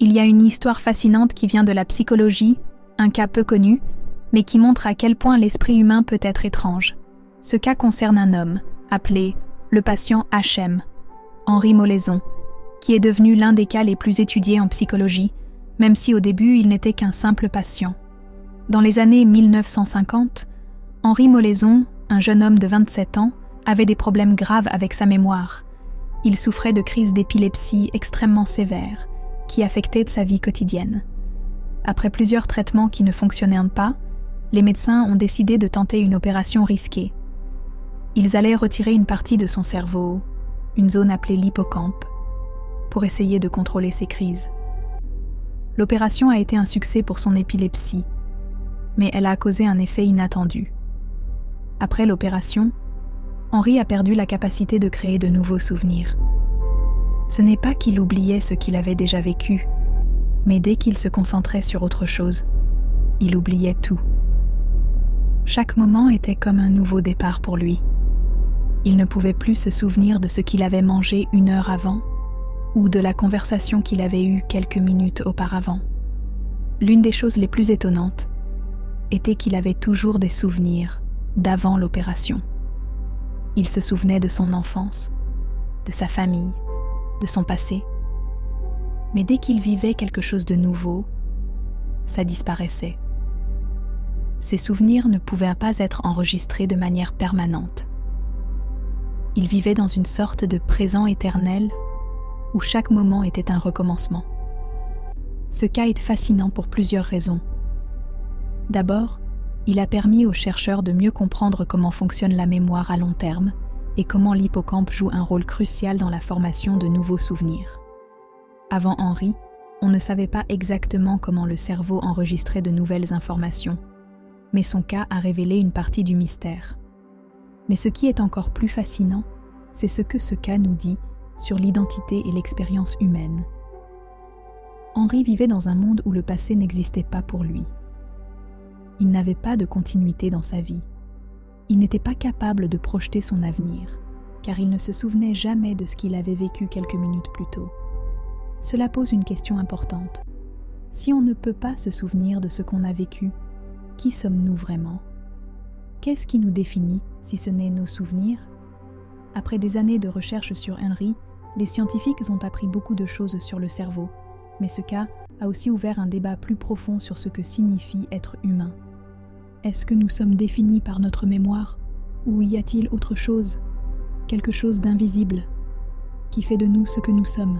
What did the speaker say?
Il y a une histoire fascinante qui vient de la psychologie, un cas peu connu, mais qui montre à quel point l'esprit humain peut être étrange. Ce cas concerne un homme, appelé le patient HM, Henri Molaison, qui est devenu l'un des cas les plus étudiés en psychologie, même si au début il n'était qu'un simple patient. Dans les années 1950, Henri Molaison, un jeune homme de 27 ans, avait des problèmes graves avec sa mémoire. Il souffrait de crises d'épilepsie extrêmement sévères, qui affectaient sa vie quotidienne. Après plusieurs traitements qui ne fonctionnaient pas, les médecins ont décidé de tenter une opération risquée. Ils allaient retirer une partie de son cerveau, une zone appelée l'hippocampe, pour essayer de contrôler ses crises. L'opération a été un succès pour son épilepsie, mais elle a causé un effet inattendu. Après l'opération, Henri a perdu la capacité de créer de nouveaux souvenirs. Ce n'est pas qu'il oubliait ce qu'il avait déjà vécu, mais dès qu'il se concentrait sur autre chose, il oubliait tout. Chaque moment était comme un nouveau départ pour lui. Il ne pouvait plus se souvenir de ce qu'il avait mangé 1 heure avant ou de la conversation qu'il avait eue quelques minutes auparavant. L'une des choses les plus étonnantes était qu'il avait toujours des souvenirs d'avant l'opération. Il se souvenait de son enfance, de sa famille, de son passé. Mais dès qu'il vivait quelque chose de nouveau, ça disparaissait. Ces souvenirs ne pouvaient pas être enregistrés de manière permanente. Il vivait dans une sorte de présent éternel où chaque moment était un recommencement. Ce cas est fascinant pour plusieurs raisons. D'abord, il a permis aux chercheurs de mieux comprendre comment fonctionne la mémoire à long terme et comment l'hippocampe joue un rôle crucial dans la formation de nouveaux souvenirs. Avant Henri, on ne savait pas exactement comment le cerveau enregistrait de nouvelles informations, mais son cas a révélé une partie du mystère. Mais ce qui est encore plus fascinant, c'est ce que ce cas nous dit sur l'identité et l'expérience humaine. Henri vivait dans un monde où le passé n'existait pas pour lui. Il n'avait pas de continuité dans sa vie. Il n'était pas capable de projeter son avenir, car il ne se souvenait jamais de ce qu'il avait vécu quelques minutes plus tôt. Cela pose une question importante. Si on ne peut pas se souvenir de ce qu'on a vécu, qui sommes-nous vraiment ? Qu'est-ce qui nous définit si ce n'est nos souvenirs ? Après des années de recherche sur Henri, les scientifiques ont appris beaucoup de choses sur le cerveau, mais ce cas a aussi ouvert un débat plus profond sur ce que signifie être humain. Est-ce que nous sommes définis par notre mémoire, ou y a-t-il autre chose, quelque chose d'invisible, qui fait de nous ce que nous sommes ?